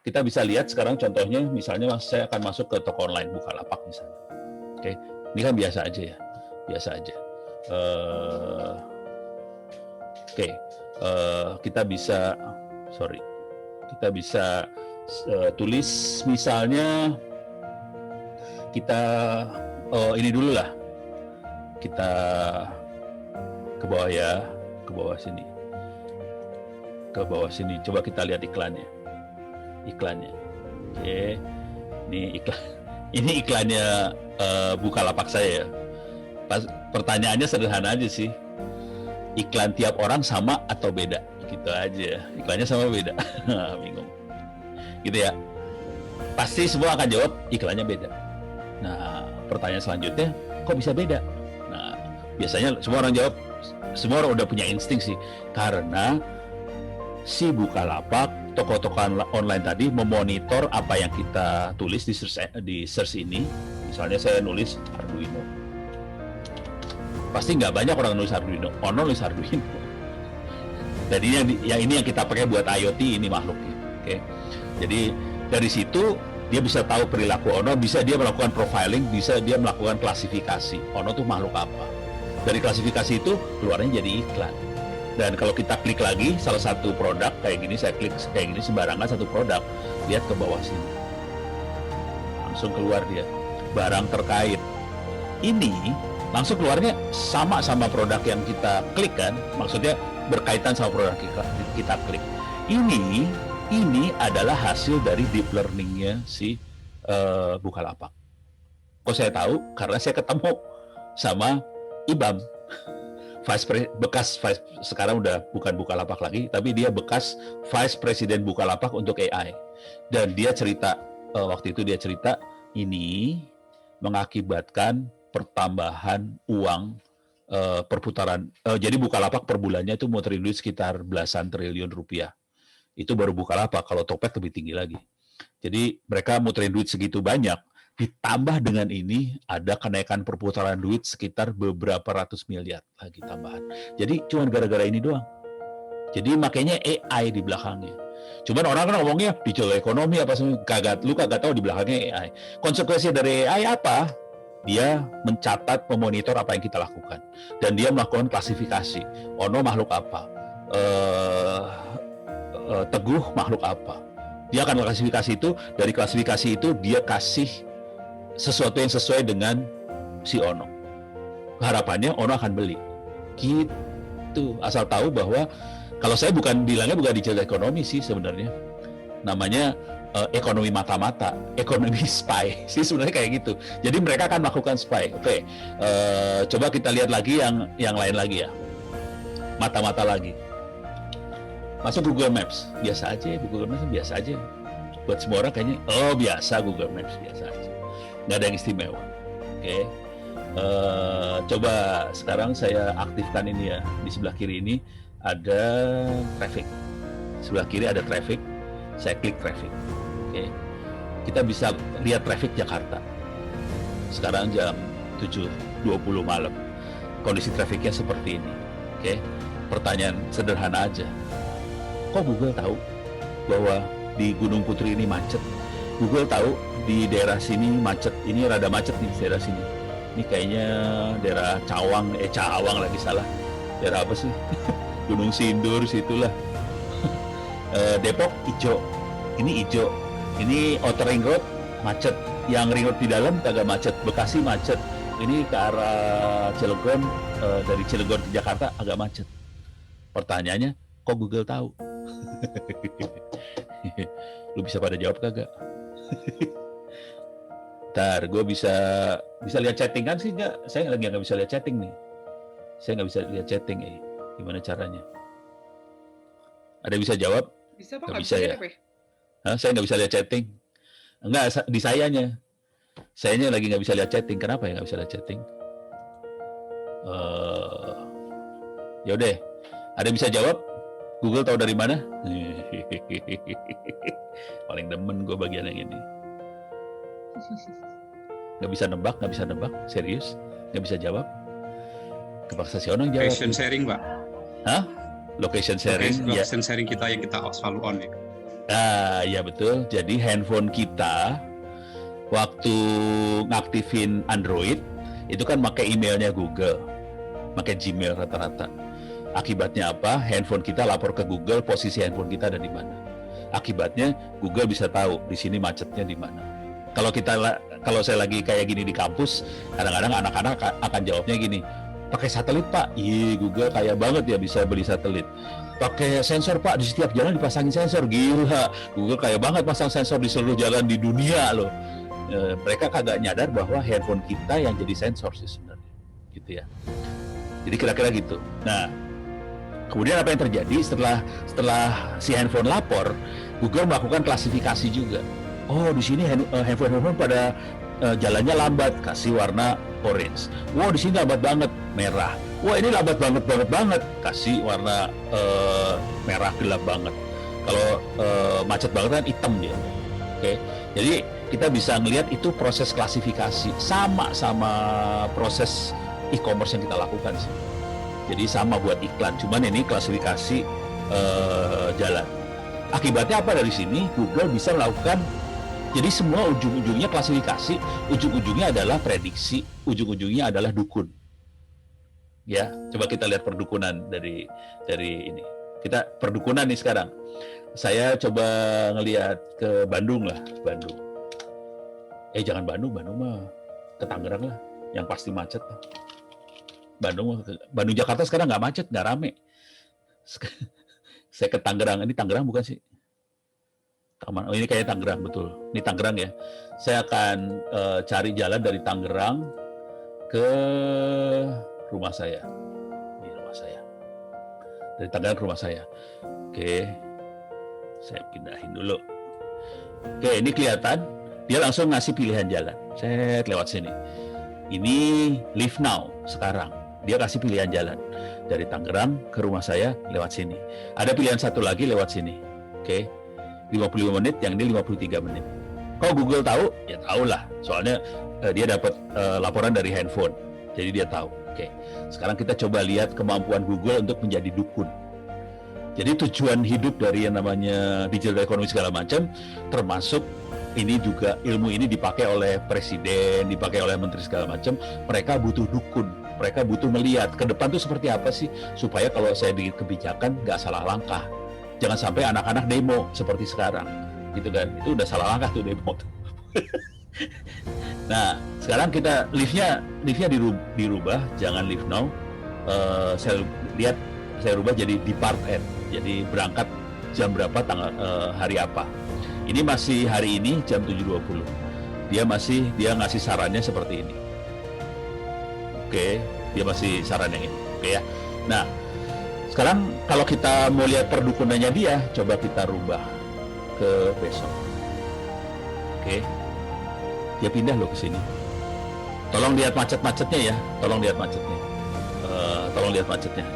kita bisa lihat sekarang contohnya, misalnya saya akan masuk ke toko online Bukalapak misalnya. Oke, ini kan biasa aja ya, biasa aja. Kita bisa, tulis misalnya kita ini dulu lah, kita ke bawah ya, ke bawah sini. Coba kita lihat iklannya. Oke, ini iklannya Bukalapak saya ya. Pertanyaannya sederhana aja sih. Iklan tiap orang sama atau beda? Gitu aja. Iklannya sama beda. Bingung. Gitu ya. Pasti semua akan jawab iklannya beda. Nah, pertanyaan selanjutnya, kok bisa beda? Nah, biasanya semua orang jawab, semua orang udah punya insting sih. Karena si Bukalapak, toko-toko online tadi memonitor apa yang kita tulis di search ini. Misalnya saya nulis Arduino. Pasti nggak banyak orang nulis Arduino. Nulis Arduino. Dan ini yang kita pakai buat IoT ini makhluknya. Oke. Jadi dari situ dia bisa tahu perilaku Ono, bisa dia melakukan profiling, bisa dia melakukan klasifikasi. Ono tuh makhluk apa? Dari klasifikasi itu keluarnya jadi iklan. Dan kalau kita klik lagi salah satu produk kayak gini, saya klik kayak gini sembarangan satu produk, lihat ke bawah sini. Langsung keluar dia. Barang terkait. Ini langsung keluarnya sama produk yang kita klik kan, maksudnya berkaitan sama produk kita klik. Ini adalah hasil dari deep learning-nya si Bukalapak. Kok saya tahu? Karena saya ketemu sama Ibam, sekarang udah bukan Bukalapak lagi, tapi dia bekas Vice President Bukalapak untuk AI. Dan dia cerita, waktu itu dia cerita, ini mengakibatkan pertambahan uang perputaran. Jadi Bukalapak per bulannya itu muterin duit sekitar belasan triliun rupiah. Itu baru Bukalapak, kalau Tokped lebih tinggi lagi. Jadi mereka muterin duit segitu banyak, ditambah dengan ini ada kenaikan perputaran duit sekitar beberapa ratus miliar lagi tambahan. Jadi cuma gara-gara ini doang. Jadi makanya AI di belakangnya. Cuman orang kan ngomongnya digital ekonomi apa semua, lu kagak tahu di belakangnya AI. Konsekuensi dari AI apa? Dia mencatat, memonitor apa yang kita lakukan, dan dia melakukan klasifikasi. Ono makhluk apa? Teguh makhluk apa? Dia akan klasifikasi itu. Dari klasifikasi itu dia kasih sesuatu yang sesuai dengan si Ono. Harapannya Ono akan beli. Gitu. Asal tahu bahwa kalau saya bilangnya bukan digital ekonomi sih sebenarnya. Namanya ekonomi mata-mata, ekonomi spy sih sebenarnya kayak gitu. Jadi mereka akan melakukan spy. Oke. Coba kita lihat lagi yang lain lagi ya. Mata-mata lagi. Masuk Google Maps, biasa aja. Google Maps biasa aja. Buat semua orang kayaknya, biasa Google Maps, biasa aja. Nggak ada yang istimewa. Oke. Coba sekarang saya aktifkan ini ya. Di sebelah kiri ini ada traffic. Sebelah kiri ada traffic. Saya klik traffic. Oke. Kita bisa lihat traffic Jakarta. Sekarang jam 7.20 malam. Kondisi trafficnya seperti ini. Oke. Pertanyaan sederhana aja. Kok Google tahu bahwa di Gunung Putri ini macet? Google tahu di daerah sini macet. Ini rada macet nih daerah sini. Ini kayaknya daerah Cawang lagi salah. Daerah apa sih? Gunung Sindur situlah. Depok hijau. Ini hijau. Ini Outer Ring Road macet. Yang ring road di dalam kagak macet. Bekasi macet. Ini ke arah Cilegon, dari Cilegon ke Jakarta agak macet. Pertanyaannya, kok Google tahu? Lu bisa pada jawab kagak? Ntar gue bisa lihat chatting kan sih nggak? Saya lagi nggak bisa lihat chatting nih. Saya nggak bisa lihat chatting gimana caranya? Ada yang bisa jawab? Bisa Pak? Nggak bisa ya? Saya nggak bisa lihat chatting. Enggak, di sayanya. Sayanya lagi nggak bisa lihat chatting. Kenapa ya nggak bisa lihat chatting? Ya udah. Ada yang bisa jawab? Google tahu dari mana? Paling demen gue bagian yang ini. Nggak bisa nebak, serius, nggak bisa jawab. Kepaksa si Onong jawab. Location sharing, Pak. Hah? Location sharing. Location sharing kita yang kita selalu on ya. Ya betul. Jadi handphone kita waktu ngaktifin Android itu kan pakai emailnya Google, pakai Gmail rata-rata. Akibatnya apa? Handphone kita lapor ke Google posisi handphone kita ada di mana. Akibatnya Google bisa tahu di sini macetnya di mana. Kalau saya lagi kayak gini di kampus, kadang-kadang anak-anak akan jawabnya gini, pakai satelit Pak. Iya, Google kaya banget ya bisa beli satelit. Pakai sensor Pak, di setiap jalan dipasangin sensor. Gila, Google kaya banget pasang sensor di seluruh jalan di dunia loh. Mereka kagak nyadar bahwa handphone kita yang jadi sensor sih sebenarnya, gitu ya. Jadi kira-kira gitu. Nah, kemudian apa yang terjadi setelah si handphone lapor, Google melakukan klasifikasi juga. Oh, di sini handphone pada jalannya lambat, kasih warna orange. Wow, di sini lambat banget, merah. Wah, ini lambat banget, kasih warna merah gelap banget. Kalau macet banget kan hitam dia. Oke. Jadi kita bisa ngelihat itu proses klasifikasi sama proses e-commerce yang kita lakukan sih. Jadi sama buat iklan, cuman ini klasifikasi jalan. Akibatnya apa dari sini? Google bisa melakukan, jadi semua ujung-ujungnya klasifikasi, ujung-ujungnya adalah prediksi, ujung-ujungnya adalah dukun. Ya, coba kita lihat perdukunan dari ini. Kita perdukunan nih sekarang. Saya coba ngelihat ke Bandung lah, Bandung. Jangan Bandung mah ke Tangerang lah, yang pasti macet lah. Bandung Jakarta sekarang nggak macet, nggak rame. Saya ke Tangerang, ini Tangerang bukan sih? Oh, ini kayaknya Tangerang, betul. Ini Tangerang ya. Saya akan cari jalan dari Tangerang ke rumah saya. Ini rumah saya. Dari Tangerang ke rumah saya. Oke, saya pindahin dulu. Oke, ini kelihatan. Dia langsung ngasih pilihan jalan. Saya lewat sini. Ini Live Now sekarang. Dia kasih pilihan jalan dari Tangerang ke rumah saya lewat sini. Ada pilihan satu lagi lewat sini. Oke. 55 menit, yang ini 53 menit. Kok Google tahu? Ya tahu lah. Soalnya dia dapat laporan dari handphone. Jadi dia tahu. Oke. Sekarang kita coba lihat kemampuan Google untuk menjadi dukun. Jadi tujuan hidup dari yang namanya digital economy segala macam, termasuk ini juga ilmu ini dipakai oleh presiden, dipakai oleh menteri segala macam. Mereka butuh dukun, mereka butuh melihat ke depan tuh seperti apa sih, supaya kalau saya bikin kebijakan nggak salah langkah. Jangan sampai anak-anak demo seperti sekarang, gitu kan? Itu udah salah langkah tuh demo. Nah, sekarang kita liftnya dirubah, jangan live now. Saya rubah jadi depart at, jadi berangkat jam berapa, tanggal hari apa. Ini masih hari ini jam 7.20. Dia ngasih sarannya seperti ini. Oke, dia masih saran yang ini. Oke ya. Nah, sekarang kalau kita mau lihat perdukunannya dia, coba kita rubah ke besok. Oke. Dia pindah loh ke sini. Tolong lihat macet-macetnya ya. Tolong lihat macetnya.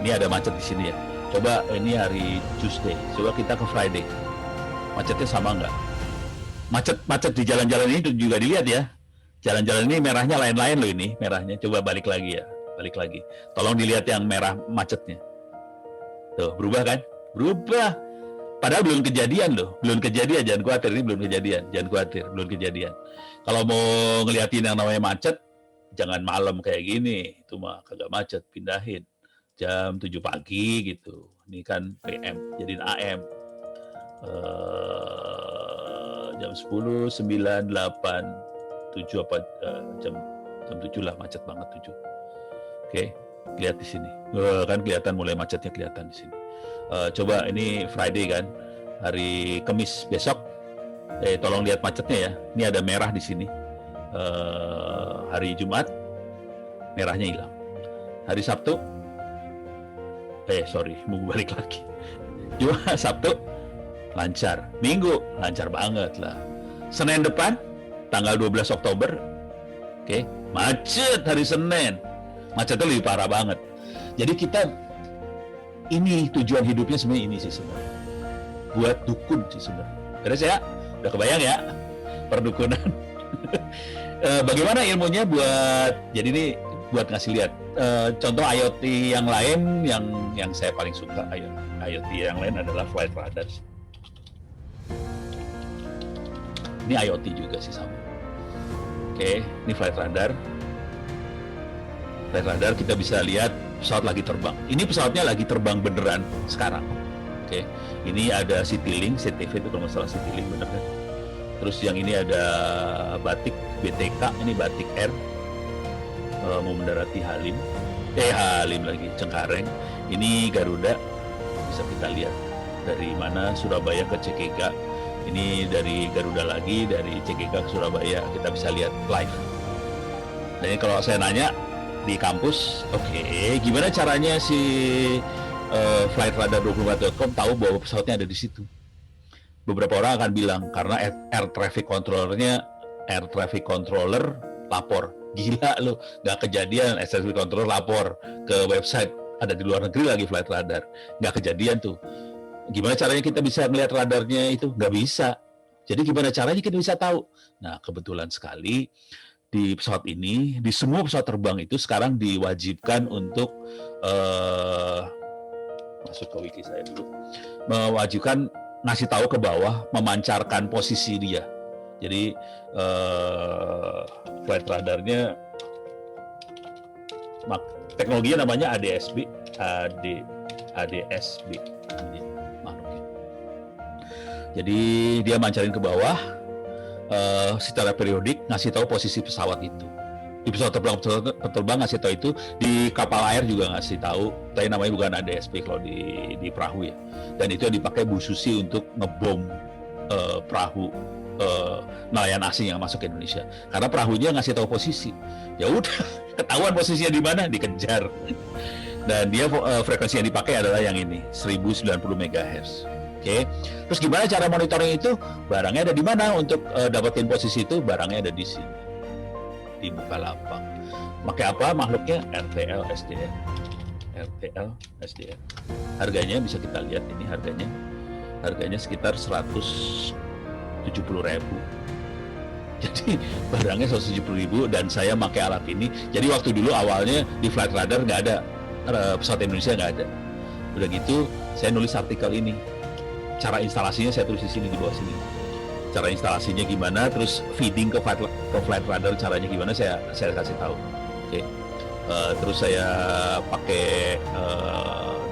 Ini ada macet di sini ya. Coba ini hari Tuesday. Coba kita ke Friday. Macetnya sama nggak? Macet di jalan-jalan ini juga dilihat ya. Jalan-jalan ini merahnya lain-lain loh ini, merahnya. Coba balik lagi ya, balik lagi. Tolong dilihat yang merah macetnya. Tuh, berubah kan? Berubah. Padahal belum kejadian loh, belum kejadian. Jangan khawatir, ini belum kejadian. Jangan khawatir, belum kejadian. Kalau mau ngeliatin yang namanya macet, jangan malam kayak gini. Itu mah kagak macet, pindahin. Jam 7 pagi gitu. Ini kan PM, jadiin AM. Jam 10, 9, 8, 7 apa jam 7 lah, macet banget 7. Oke, lihat di sini. Kan kelihatan mulai macetnya kelihatan di sini. Coba ini Friday kan, hari Kamis besok. Tolong lihat macetnya ya. Ini ada merah di sini. Hari Jumat merahnya hilang. Hari Sabtu mau balik lagi. Jumat, Sabtu lancar. Minggu lancar banget lah. Senin depan tanggal 12 Oktober, oke, macet hari Senin. Macetnya lebih parah banget. Jadi kita ini tujuan hidupnya sebenarnya ini sih sebenarnya. Buat dukun sih sebenarnya. Beres ya? Udah kebayang ya? Perdukunan. Bagaimana ilmunya jadi ini buat ngasih lihat contoh IoT yang lain yang saya paling suka. IoT yang lain adalah Flight Radar. Ini IoT juga sih sama. Oke, ini flight radar. Flight radar kita bisa lihat pesawat lagi terbang. Ini pesawatnya lagi terbang beneran sekarang. Oke, ini ada Citylink, CTV itu kalau nggak salah Citylink bener kan. Terus yang ini ada Batik BTK, ini Batik Air mau mendarati Halim lagi Cengkareng. Ini Garuda, bisa kita lihat dari mana Surabaya ke CKK. Ini dari Garuda lagi, dari CKK ke Surabaya, kita bisa lihat live. Dan kalau saya nanya di kampus, oke, gimana caranya si flightradar24.com tahu bahwa pesawatnya ada di situ? Beberapa orang akan bilang karena air traffic controller lapor. Gila lu, nggak kejadian air traffic controller lapor ke website ada di luar negeri lagi flight radar, nggak kejadian tuh. Gimana caranya kita bisa melihat radarnya itu? Nggak bisa. Jadi gimana caranya kita bisa tahu? Nah, kebetulan sekali di pesawat ini, di semua pesawat terbang itu sekarang diwajibkan untuk masuk ke wiki saya dulu, mewajibkan ngasih tahu ke bawah, memancarkan posisi dia. Jadi flight radarnya, teknologinya namanya ADS-B. Jadi dia mancarin ke bawah secara periodik, ngasih tahu posisi pesawat itu. Di pesawat terbang ngasih tahu itu, di kapal air juga ngasih tahu, tapi namanya bukan ADS-B kalau di perahu ya. Dan itu yang dipakai Bu Susi untuk ngebom perahu nelayan asing yang masuk ke Indonesia. Karena perahunya ngasih tahu posisi. Ya udah, ketahuan posisinya di mana, dikejar. Dan dia frekuensi yang dipakai adalah yang ini, 1090 MHz. Oke. Terus gimana cara monitoring itu? Barangnya ada di mana untuk dapetin posisi itu? Barangnya ada di sini. Di Bukalapak. Pakai apa makhluknya? RTL SDR. Harganya bisa kita lihat ini harganya. Harganya sekitar 170.000. Jadi barangnya 170.000 dan saya pakai alat ini. Jadi waktu dulu awalnya di flight radar nggak ada, pesawat Indonesia nggak ada. Udah gitu saya nulis artikel ini. Cara instalasinya saya tulis di sini, di bawah sini. Cara instalasinya gimana, terus feeding ke flight radar caranya gimana, saya kasih tahu. Oke. Terus saya pakai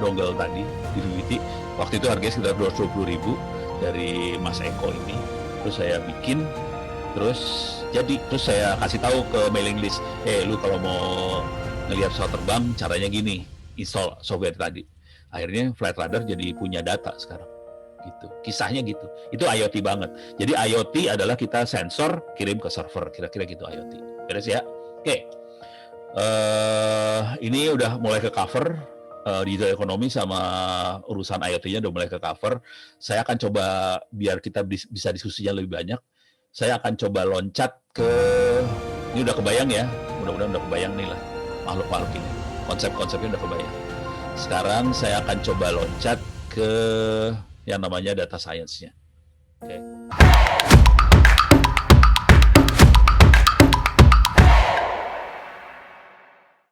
dongle tadi di VVT. Waktu itu harganya sekitar 220.000 dari Mas Eko ini. Terus saya bikin, terus saya kasih tahu ke mailing list, lu kalau mau ngelihat pesawat terbang caranya gini, install software tadi. Akhirnya flight radar jadi punya data sekarang. Gitu. Kisahnya gitu. Itu IoT banget. Jadi IoT adalah kita sensor kirim ke server, kira-kira gitu IoT. Beres ya? Oke. Ini udah mulai ke cover digital ekonomi sama urusan IoT-nya udah mulai ke cover. Saya akan coba biar kita bisa diskusinya lebih banyak. Saya akan coba loncat ke, ini udah kebayang ya. Mudah-mudahan udah kebayang nih lah makhluk-makhluk ini. Konsep-konsepnya udah kebayang. Sekarang saya akan coba loncat ke yang namanya data science-nya. Oke.